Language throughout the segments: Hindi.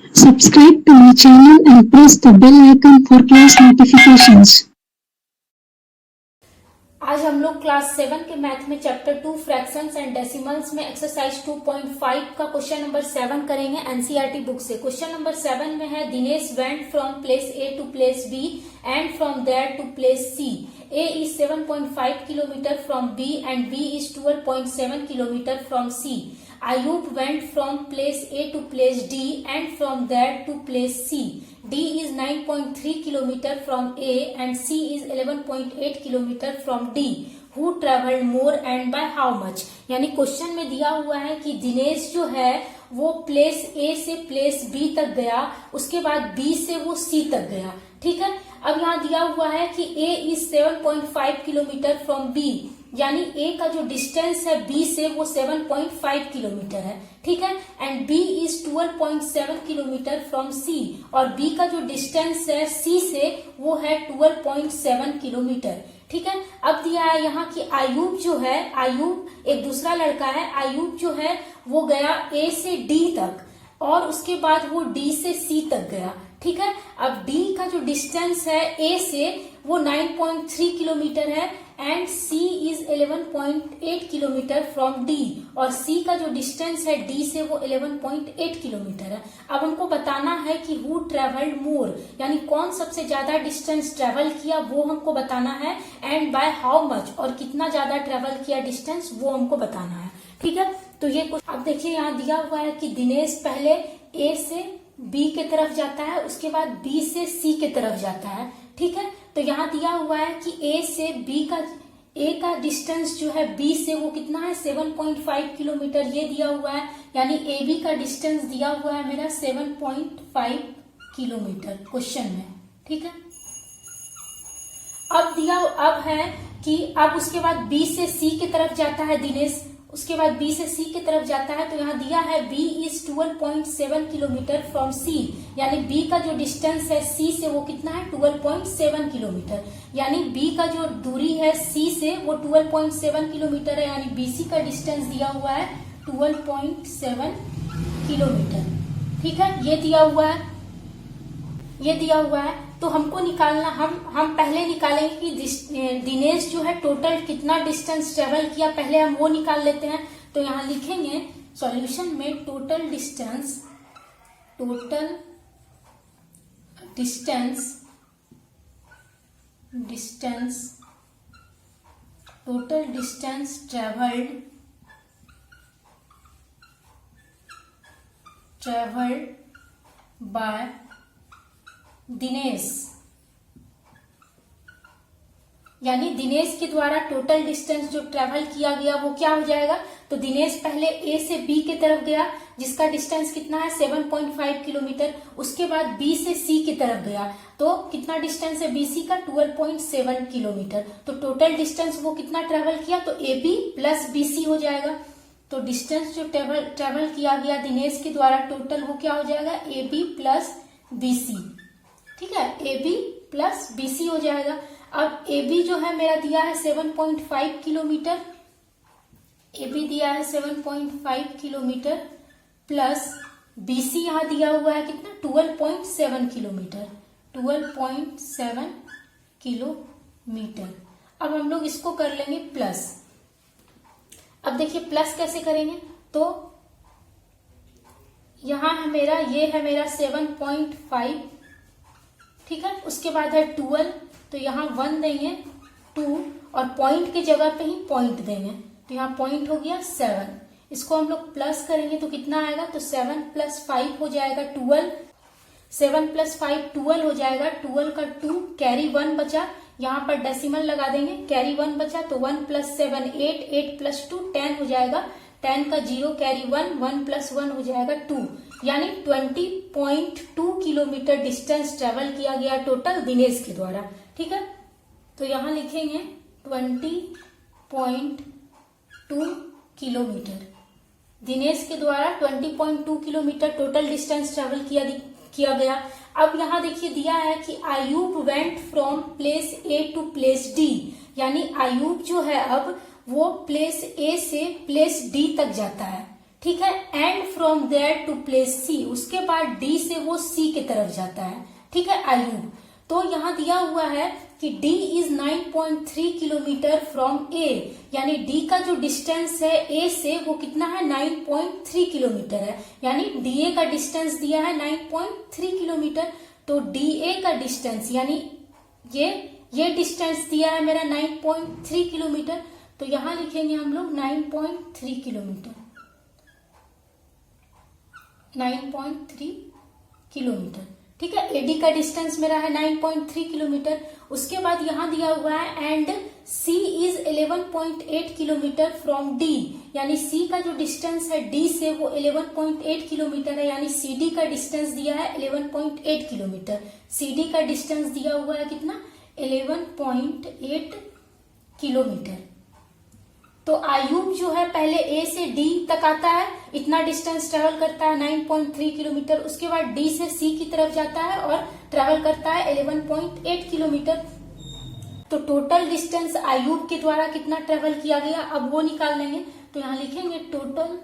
Subscribe to my channel and press the bell icon for class notifications. आज हम लोग क्लास 7 के मैथ में चैप्टर 2 फ्रैक्शंस एंड डेसिमल्स में एक्सरसाइज 2.5 का क्वेश्चन नंबर 7 करेंगे एनसीईआरटी बुक से। क्वेश्चन नंबर 7 में है Dinesh went from place A to place B and from there to place C. A is 7.5 kilometre from B and B is 12.7 kilometre from C. Ayub went from place A to place D and from there to place C. D is 9.3 km from A and C is 11.8 km from D. Who traveled more and by how much? यानी क्वेश्चन में दिया हुआ है कि दिनेश जो है वो प्लेस A से प्लेस B तक गया, उसके बाद B से वो C तक गया। ठीक है, अब यहाँ दिया हुआ है कि A is 7.5 kilometre from B, यानी A का जो डिस्टेंस है B से वो 7.5 किलोमीटर है। ठीक है, and B is 12.7 kilometre from C, और B का जो डिस्टेंस है C से वो है 12.7 किलोमीटर। ठीक है, अब दिया है यहाँ कि आयूब जो है, आयूब एक दूसरा लड़का है, आयूब जो है वो गया A से D तक और उसके बाद वो D से C तक गया। ठीक है, अब D का जो डिस्टेंस है A से वो 9.3 किलोमीटर है and C is 11.8 kilometre from D, और C का जो डिस्टेंस है D से वो 11.8 किलोमीटर है। अब हमको बताना है कि हु ट्रेवल्ड मोर, यानी कौन सबसे ज्यादा डिस्टेंस ट्रेवल किया वो हमको बताना है, एंड बाय हाउ मच, और कितना ज्यादा ट्रेवल किया डिस्टेंस वो हमको बताना है। ठीक है, तो ये कुछ अब देखिए यहाँ दिया हुआ है कि दिनेश पहले A से B के तरफ जाता है, उसके बाद B से C के तरफ जाता है। ठीक है, तो यहाँ दिया हुआ है कि A से A का डिस्टेंस जो है B से वो कितना है 7.5 किलोमीटर, ये दिया हुआ है, यानी AB का डिस्टेंस दिया हुआ है मेरा 7.5 किलोमीटर क्वेश्चन में। ठीक है, अब है कि अब उसके बाद B से C की तरफ जाता है दिनेश, उसके बाद B से C की तरफ जाता है, तो यहाँ दिया है B is 12.7 kilometre from C, यानी B का जो डिस्टेंस है C से वो कितना है 12.7 किलोमीटर, यानी B का जो दूरी है C से वो 12.7 किलोमीटर है, यानी BC का डिस्टेंस दिया हुआ है 12.7 किलोमीटर। ठीक है, ये दिया हुआ है, तो हमको निकालना, हम पहले निकालेंगे कि दिनेश जो है टोटल कितना डिस्टेंस ट्रेवल किया, पहले हम वो निकाल लेते हैं। तो यहाँ लिखेंगे सॉल्यूशन में total distance travelled by Dinesh, यानी दिनेश के द्वारा टोटल डिस्टेंस जो ट्रेवल किया गया वो क्या हो जाएगा। तो दिनेश पहले A से B की तरफ गया जिसका डिस्टेंस कितना है 7.5 किलोमीटर, उसके बाद B से C की तरफ गया, तो कितना डिस्टेंस है BC का 12.7 किलोमीटर। तो टोटल डिस्टेंस वो कितना ट्रेवल किया, तो AB प्लस BC हो जाएगा। तो डिस्टेंस जो ट्रेवल किया गया दिनेश के द्वारा टोटल वो क्या हो जाएगा AB प्लस BC। ठीक है, AB प्लस BC हो जाएगा। अब AB जो है मेरा दिया है 7.5 किलोमीटर, AB दिया है 7.5 किलोमीटर प्लस BC यहाँ दिया हुआ है कितना 12.7 किलोमीटर, 12.7 किलोमीटर। अब हम लोग इसको कर लेंगे प्लस। अब देखिए प्लस कैसे करेंगे, तो यहाँ है मेरा, ये है मेरा 7.5, ठीक है, उसके बाद है 12, तो यहाँ 1 देंगे 2, और पॉइंट की जगह पे ही पॉइंट देंगे, तो यहाँ पॉइंट हो गया 7। इसको हम लोग प्लस करेंगे तो कितना आएगा, तो 7 प्लस 5 हो जाएगा 12, 7 प्लस 5 12 हो जाएगा, 12 का 2 कैरी 1 बचा, यहाँ पर डेसिमल लगा देंगे, कैरी 1 बचा, तो 1 प्लस 7 8, 8 प्लस 2 10 हो जाएगा, 10 का 0 कैरी 1, 1 प्लस 1 हो जाएगा 2, यानी 20.2 किलोमीटर डिस्टेंस ट्रेवल किया गया टोटल दिनेश के द्वारा। ठीक है, तो यहाँ लिखेंगे 20.2 किलोमीटर, दिनेश के द्वारा 20.2 किलोमीटर टोटल डिस्टेंस ट्रेवल किया गया। अब यहाँ देखिए दिया है कि Ayub went from place A to place D, यानी आयूब जो है अब वो प्लेस A से प्लेस D तक जाता है। ठीक है, and from there to place C, उसके बाद डी से वो सी की तरफ जाता है। ठीक है आयुब, तो यहाँ दिया हुआ है कि D इज 9.3 किलोमीटर फ्रॉम ए, यानी D का जो डिस्टेंस है A से वो कितना है 9.3 किलोमीटर है, यानी DA का डिस्टेंस दिया है 9.3 किलोमीटर। तो DA का डिस्टेंस यानी ये डिस्टेंस दिया है मेरा 9.3 किलोमीटर, तो यहां लिखेंगे हम लोग 9.3 किलोमीटर, 9.3 किलोमीटर। ठीक है, एडी का डिस्टेंस मेरा है 9.3 किलोमीटर। उसके बाद यहां दिया हुआ है and C is 11.8 kilometre from D, यानी सी का जो डिस्टेंस है डी से वो 11.8 किलोमीटर है, यानी सीडी का डिस्टेंस दिया है 11.8 किलोमीटर। सीडी का डिस्टेंस दिया हुआ है कितना 11.8 किलोमीटर। तो आयुब जो है पहले ए से डी तक आता है, इतना डिस्टेंस ट्रेवल करता है 9.3 किलोमीटर। उसके बाद डी से सी की तरफ जाता है और ट्रेवल करता है 11.8 किलोमीटर। तो टोटल डिस्टेंस आयुब के द्वारा कितना ट्रेवल किया गया, अब वो निकाल लेंगे। तो यहां लिखेंगे total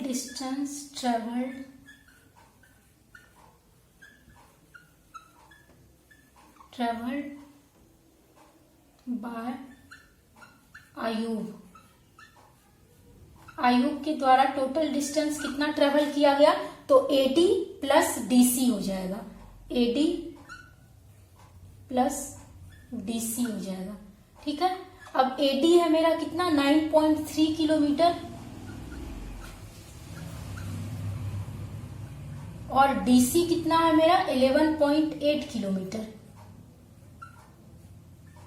distance travelled by Ayub के द्वारा टोटल डिस्टेंस कितना ट्रेवल किया गया, तो AD प्लस DC हो जाएगा, AD प्लस DC हो जाएगा। ठीक है, अब AD है मेरा कितना 9.3 किलोमीटर और DC कितना है मेरा 11.8 किलोमीटर।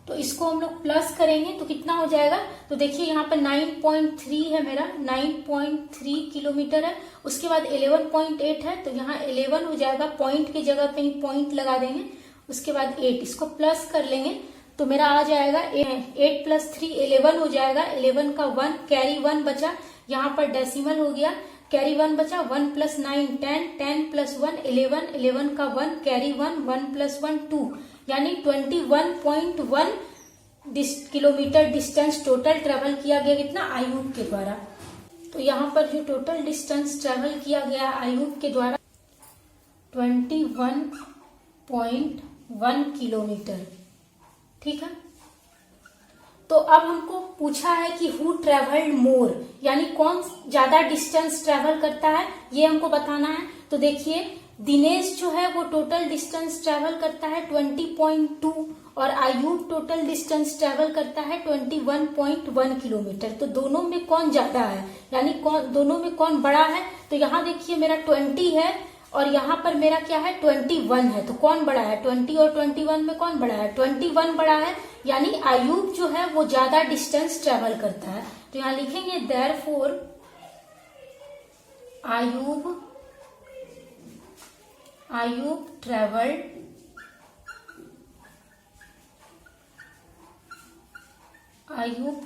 तो इसको हम लोग प्लस करेंगे तो कितना हो जाएगा, तो देखिए यहाँ पर 9.3 है मेरा, 9.3 किलोमीटर है। उसके बाद 11.8 है, तो यहाँ 11 हो जाएगा, पॉइंट की जगह पे ही पॉइंट लगा देंगे। उसके बाद 8, इसको प्लस कर लेंगे तो मेरा आ जाएगा 8 प्लस 3 11 हो जाएगा। 11 का 1 कैरी 1 बचा, यहाँ पर डेसिमल हो गया, कैरी 1 बचा, 1 प्लस 9 10, 10 प्लस 1 11, 11 का 1 कैरी 1, 1 प्लस 1 2, यानी 21.1 किलोमीटर डिस्टेंस टोटल ट्रेवल किया गया कितना आयुब के द्वारा। तो यहाँ पर जो टोटल डिस्टेंस ट्रेवल किया गया आयुब के द्वारा 21.1 किलोमीटर। ठीक है, तो अब हमको पूछा है कि हु ट्रेवल्ड मोर, यानी कौन ज्यादा डिस्टेंस ट्रेवल करता है, ये हमको बताना है। तो देखिए दिनेश जो है वो टोटल डिस्टेंस ट्रेवल करता है 20.2 और आयुब टोटल डिस्टेंस ट्रेवल करता है 21.1 किलोमीटर। तो दोनों में कौन ज्यादा है, यानी दोनों में कौन बड़ा है, तो यहाँ देखिए मेरा 20 है और यहाँ पर मेरा क्या है 21 है, तो कौन बड़ा है 20 और 21 में कौन बड़ा है, 21 बड़ा है, यानी आयुब जो है वो ज्यादा डिस्टेंस ट्रेवल करता है। तो यहाँ लिखेंगे देयरफॉर आयुब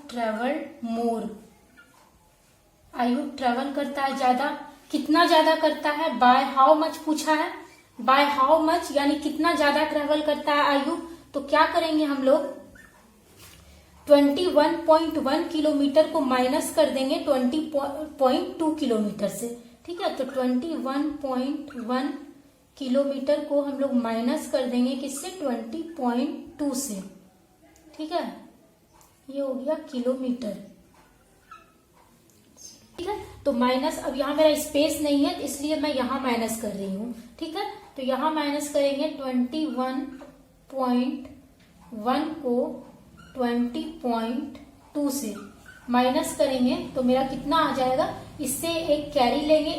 ट्रेवल्ड मोर, आयुब ट्रेवल करता है ज्यादा। कितना ज्यादा करता है, बाय हाउ मच पूछा है, बाय हाउ मच यानी कितना ज्यादा ट्रेवल करता है आयुब। तो क्या करेंगे हम लोग 21.1 किलोमीटर को माइनस कर देंगे 20.2 किलोमीटर से। ठीक है, तो 21.1 किलोमीटर को हम लोग माइनस कर देंगे किससे 20.2 से। ठीक है, ये हो गया किलोमीटर। ठीक है, तो माइनस, अब यहाँ मेरा स्पेस नहीं है इसलिए मैं यहाँ माइनस कर रही हूँ। ठीक है, तो यहाँ माइनस करेंगे 21.1 को 20.2 से माइनस करेंगे तो मेरा कितना आ जाएगा, इससे एक कैरी लेंगे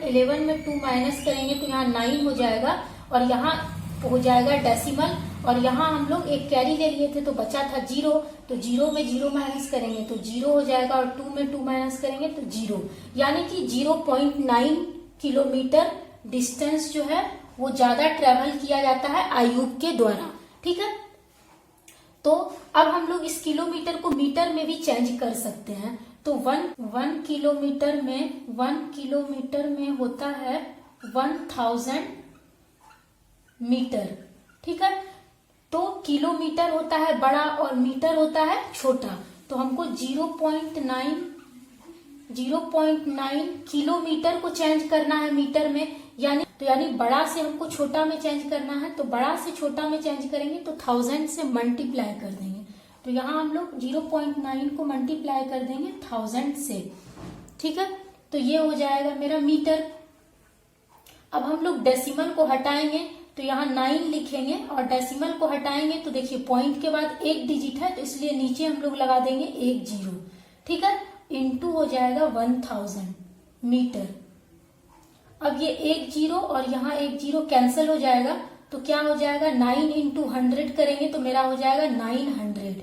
11 में 2 माइनस करेंगे तो यहाँ 9 हो जाएगा और यहाँ हो जाएगा डेसिमल, और यहाँ हम लोग एक कैरी ले लिए थे तो बचा था 0, तो 0 में 0 माइनस करेंगे तो 0 हो जाएगा और 2 में 2 माइनस करेंगे तो 0, यानी कि 0.9 किलोमीटर डिस्टेंस जो है वो ज्यादा ट्रेवल किया जाता है आयुब के द्वारा। ठीक है, तो अब हम लोग इस किलोमीटर को मीटर में भी चेंज कर सकते हैं। तो 1 किलोमीटर में होता है 1000 मीटर। ठीक है, तो किलोमीटर होता है बड़ा और मीटर होता है छोटा। तो हमको 0.9 किलोमीटर को चेंज करना है मीटर में, यानी बड़ा से हमको छोटा में चेंज करना है। तो बड़ा से छोटा में चेंज करेंगे तो 1000 से मल्टीप्लाई कर देंगे। तो यहाँ हम लोग 0.9 को मल्टीप्लाई कर देंगे 1000 से, ठीक है। तो ये हो जाएगा मेरा मीटर। अब हम लोग डेसिमल को हटाएंगे तो यहाँ 9 लिखेंगे और डेसिमल को हटाएंगे तो देखिए पॉइंट के बाद एक डिजिट है तो इसलिए नीचे हम लोग लगा देंगे 1 0, ठीक है। इंटू हो जाएगा 1000 मीटर। अब ये 1 0 और यहाँ 1 0 कैंसिल हो जाएगा तो क्या हो जाएगा 9 इंटू 100 करेंगे तो मेरा हो जाएगा 900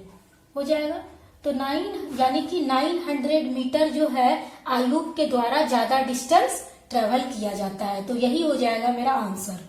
हो जाएगा। तो 9 यानी कि 900 मीटर जो है आई लूप के द्वारा ज्यादा डिस्टेंस ट्रेवल किया जाता है। तो यही हो जाएगा मेरा आंसर।